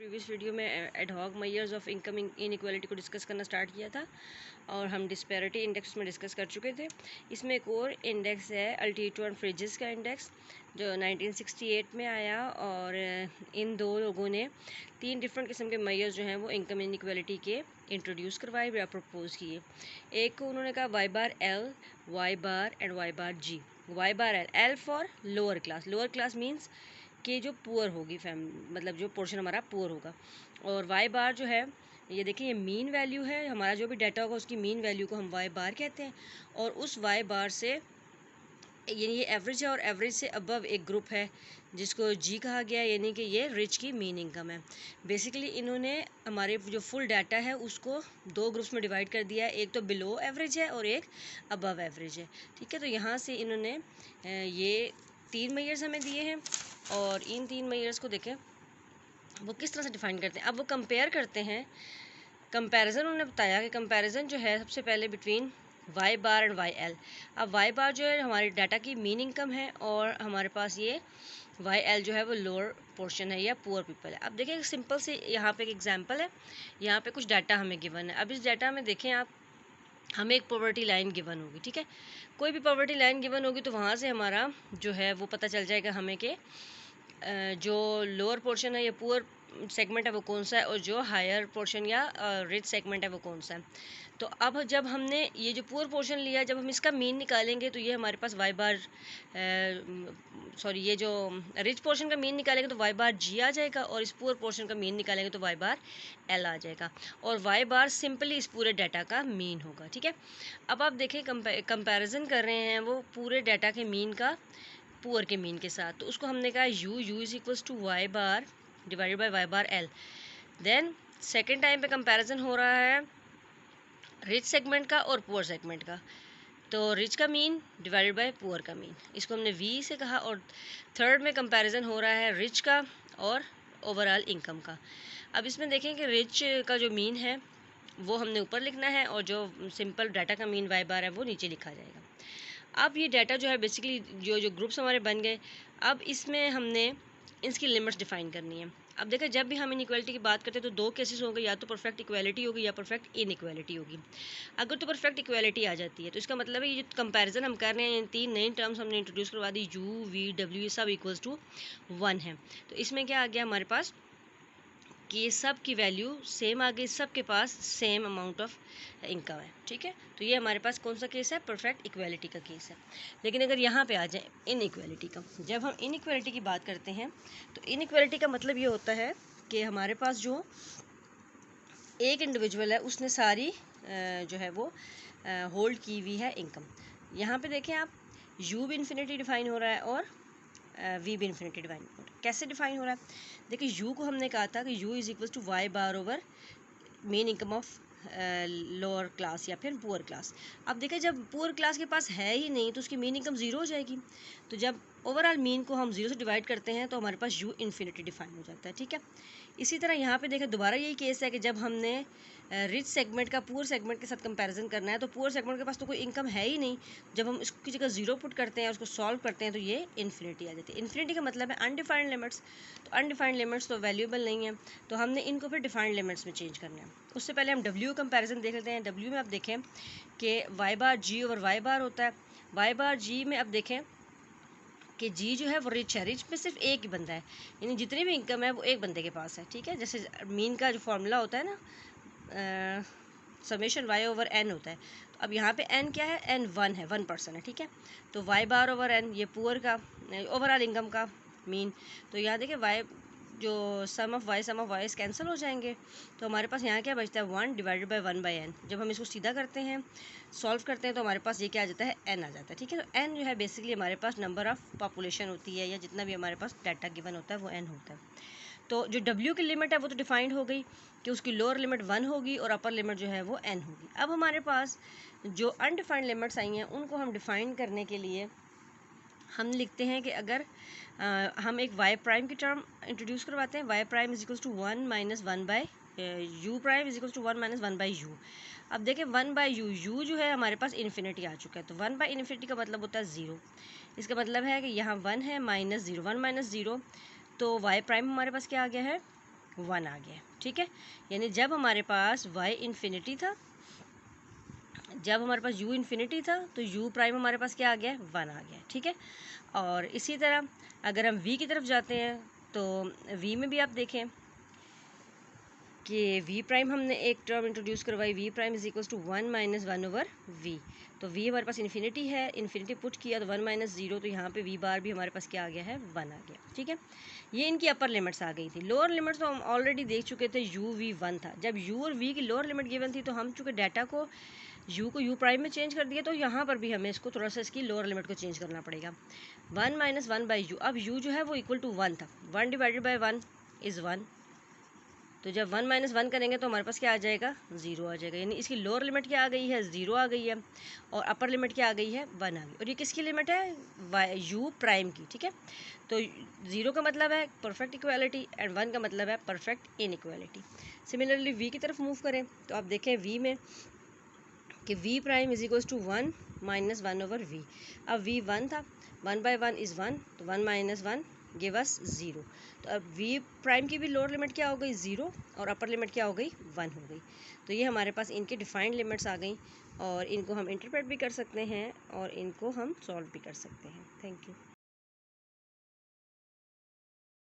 Previous video में ad hoc measures of income inequality को discuss करना स्टार्ट किया था और हम डिस्पैरिटी इंडेक्स में डिस्कस कर चुके थे। इसमें एक और इंडेक्स है अल्टीट्यूड एंड फ्रिजेस का इंडेक्स जो 1968 में आया और इन दो लोगों ने 3 डिफरेंट किस्म के मेजर्स जो हैं वो इनकम इनइक्वालिटी के इंट्रोड्यूस करवाए या प्रपोज किए। एक को उन्होंने कहा Y bar L, Y bar and Y bar G. Y bar L for lower class means कि जो पुअर होगी मतलब जो पोर्शन हमारा पुअर होगा। और वाई बार जो है ये देखिए ये मीन वैल्यू है, हमारा जो भी डाटा होगा उसकी मीन वैल्यू को हम वाई बार कहते हैं। और उस वाई बार से यानी ये एवरेज है और एवरेज से अबव एक ग्रुप है जिसको जी कहा गया, यानी कि ये रिच की मीन इनकम है। बेसिकली इन्होंने हमारे जो फुल डाटा है उसको 2 ग्रुप्स में डिवाइड कर दिया है, एक तो बिलो एवरेज है और एक अबव एवरेज है। ठीक है, तो यहाँ से इन्होंने ये 3 मेजर्स हमें दिए हैं और इन 3 मेजर्स को देखें वो किस तरह से डिफाइन करते हैं। अब वो कंपेयर करते हैं, कंपैरिजन उन्होंने बताया कि कंपैरिजन जो है सबसे पहले between Y bar and Y L. अब वाई बार जो है हमारे डाटा की मीन इनकम है और हमारे पास ये वाई एल जो है वो लोअर पोर्शन है या पुअर पीपल है। अब देखिए सिंपल से यहाँ पे एक एग्जांपल है, यहाँ पे कुछ डाटा हमें गिवन है। अब इस डाटा में देखें आप, हमें एक पॉवर्टी लाइन गिवन होगी। ठीक है, कोई भी पॉवर्टी लाइन गिवन होगी तो वहाँ से हमारा जो है वो पता चल जाएगा हमें कि जो लोअर पोर्शन है या पुअर सेगमेंट है वो कौन सा है और जो हायर पोर्शन या रिच सेगमेंट है वो कौन सा है। तो अब जब हमने ये जो पुअर पोर्शन लिया, जब हम इसका मीन निकालेंगे तो ये हमारे पास वाई बार ये जो रिच पोर्शन का मीन निकालेंगे तो वाई बार जी आ जाएगा और इस पुअर पोर्शन का मीन निकालेंगे तो वाई बार एल आ जाएगा और वाई बार सिंपली इस पूरे डाटा का मीन होगा। ठीक है, अब आप देखें कंपैरिजन कर रहे हैं वो पूरे डाटा के मीन का पुअर के मीन के साथ, तो उसको हमने कहा U is equals to Y bar divided by Y bar L. Then second time पे कंपैरिजन हो रहा है रिच सेगमेंट का और पुअर सेगमेंट का, तो रिच का मीन डिवाइडेड बाय पुअर का मीन, इसको हमने वी से कहा। और थर्ड में कंपैरिजन हो रहा है रिच का और ओवरऑल इनकम का। अब इसमें देखें कि रिच का जो मीन है वो हमने ऊपर लिखना है और जो सिंपल डाटा का मीन वाई बार है वो नीचे लिखा जाएगा। अब ये डाटा जो है बेसिकली जो ग्रुप्स हमारे बन गए, अब इसमें हमने इसकी लिमिट्स डिफाइन करनी है। अब देखिए जब भी हम इनइक्वालिटी की बात करते हैं तो 2 केसेस होंगे, या तो परफेक्ट इक्वालिटी होगी या परफेक्ट इनइक्वालिटी होगी। अगर तो परफेक्ट इक्वालिटी आ जाती है तो इसका मतलब है ये जो कंपैरिजन हम कर रहे हैं, इन 3 नई टर्म्स हमने इंट्रोड्यूस करवा दी, यू वी डब्ल्यू, ये सब इक्वल्स टू 1 है। तो इसमें क्या आ गया हमारे पास कि ये सब की वैल्यू सेम आ गई, सब के पास सेम अमाउंट ऑफ इनकम है। ठीक है, तो ये हमारे पास कौन सा केस है, परफेक्ट इक्वालिटी का केस है। लेकिन अगर यहाँ पे आ जाए इनइक्वालिटी का, जब हम इनइक्वालिटी की बात करते हैं तो इनइक्वालिटी का मतलब ये होता है कि हमारे पास जो एक इंडिविजुअल है उसने सारी जो है वो होल्ड की हुई है इनकम। यहाँ पे देखें आप, यू भी इन्फिनिटी डिफाइन हो रहा है और वी भी इन्फिनिटी डिफाइन हो रहा है। कैसे डिफाइन हो रहा है, देखिए यू को हमने कहा था कि U is equal to Y bar over mean income of lower class या फिर पुअर क्लास। अब देखिए जब पुअर क्लास के पास है ही नहीं तो उसकी मीन इनकम ज़ीरो हो जाएगी। तो जब ओवरऑल मीन को हम 0 से डिवाइड करते हैं तो हमारे पास यू इन्फिनिटी डिफाइन हो जाता है। ठीक है, इसी तरह यहाँ पे देखें दोबारा यही केस है कि जब हमने रिच सेगमेंट का पुअर सेगमेंट के साथ कंपैरिजन करना है तो पुअर सेगमेंट के पास तो कोई इनकम है ही नहीं, जब हम इसकी जगह 0 पुट करते हैं उसको सॉल्व करते हैं तो ये इन्फिनिटी आ जाती है। इन्फिनिटी का मतलब है अनडिफाइंड लिमिट्स, तो अनडिफाइंड लिमिट्स तो वैल्यूएबल नहीं है, तो हमने इनको फिर डिफाइंड लिमिट्स में चेंज करना है। उससे पहले हम डब्ल्यू कंपैरिजन देख लेते हैं। डब्ल्यू में आप देखें कि वाई बार जी ओवर वाई बार होता है। वाई बार जी में अब देखें कि जी जो है वो रिच है, रिच में सिर्फ एक ही बंदा है, यानी जितनी भी इनकम है वो एक बंदे के पास है। ठीक है, जैसे मीन का जो फॉर्मूला होता है ना, समेशन वाई ओवर एन होता है, तो अब यहाँ पे एन क्या है, एन 1 है, 1% है। ठीक है, तो वाई बार ओवर एन ये पुअर का ओवरऑल इनकम का मीन। तो यहाँ देखिए वाई जो सम ऑफ वाई कैंसिल हो जाएंगे, तो हमारे पास यहाँ क्या बचता है 1 डिवाइडेड बाई 1 बाई एन। जब हम इसको सीधा करते हैं सॉल्व करते हैं तो हमारे पास ये क्या आ जाता है, एन आ जाता है। ठीक है, तो एन जो है बेसिकली हमारे पास नंबर ऑफ़ पॉपुलेशन होती है या जितना भी हमारे पास डाटा गिवन होता है वो एन होता है। तो जो डब्ल्यू की लिमिट है वो तो डिफाइंड हो गई कि उसकी लोअर लिमिट 1 होगी और अपर लिमिट जो है वो एन होगी। अब हमारे पास जो अनडिफाइंड लिमिट्स आई हैं उनको हम डिफाइन करने के लिए हम लिखते हैं कि अगर हम एक वाई प्राइम की टर्म इंट्रोड्यूस करवाते हैं, Y prime is equals to 1 minus 1 by U prime is equals to 1 minus 1 by U. अब देखें 1 बाई यू जो है हमारे पास इन्फिनिटी आ चुका है, तो 1 बाई इन्फिनिटी का मतलब होता है 0। इसका मतलब है कि यहाँ 1 है माइनस 0, 1 माइनस 0, तो वाई प्राइम हमारे पास क्या आ गया है 1 आ गया, ठीक है। यानी जब हमारे पास y इन्फिनिटी था, जब हमारे पास u इन्फिनिटी था तो u प्राइम हमारे पास क्या आ गया, 1 आ गया, ठीक है। और इसी तरह अगर हम v की तरफ जाते हैं तो v में भी आप देखें कि v प्राइम हमने एक टर्म इंट्रोड्यूस करवाई, v prime is equals to 1 minus 1 over v। तो v हमारे पास इन्फिनिटी है, इन्फिनिटी पुट किया तो 1 माइनस 0, तो यहाँ पे v बार भी हमारे पास क्या आ गया है, 1 आ गया, ठीक है। ये इनकी अपर लिमिट्स आ गई थी। लोअर लिमिट्स तो हम ऑलरेडी देख चुके थे, u v 1 था। जब u और v की लोअर लिमिट गिवन थी तो हम चूँकि डाटा को u को u प्राइम में चेंज कर दिया, तो यहाँ पर भी हमें इसको थोड़ा सा इसकी लोअर लिमिट को चेंज करना पड़ेगा। 1 माइनस 1 बाई u, अब u जो है वो इक्वल टू 1 था, 1 डिवाइडेड बाई 1 इज़ 1, तो जब 1 माइनस 1 करेंगे तो हमारे पास क्या आ जाएगा, 0 आ जाएगा। यानी इसकी लोअर लिमिट क्या आ गई है, 0 आ गई है, और अपर लिमिट क्या आ गई है, 1 आ गई। और ये किसकी लिमिट है, u प्राइम की, ठीक है। तो 0 का मतलब है परफेक्ट इक्वालिटी एंड 1 का मतलब है परफेक्ट इनइक्वालिटी। सिमिलरली v की तरफ मूव करें तो आप देखें v में कि v prime is equals to 1 minus 1 over v। अब v 1 था, 1 बाई 1 इज़ 1, तो 1 माइनस 1 गिव अस 0। तो अब v प्राइम की भी लोअर लिमिट क्या हो गई, 0, और अपर लिमिट क्या हो गई, 1 हो गई। तो ये हमारे पास इनके डिफाइंड लिमिट्स आ गई, और इनको हम इंटरप्रेट भी कर सकते हैं और इनको हम सॉल्व भी कर सकते हैं। Thank you.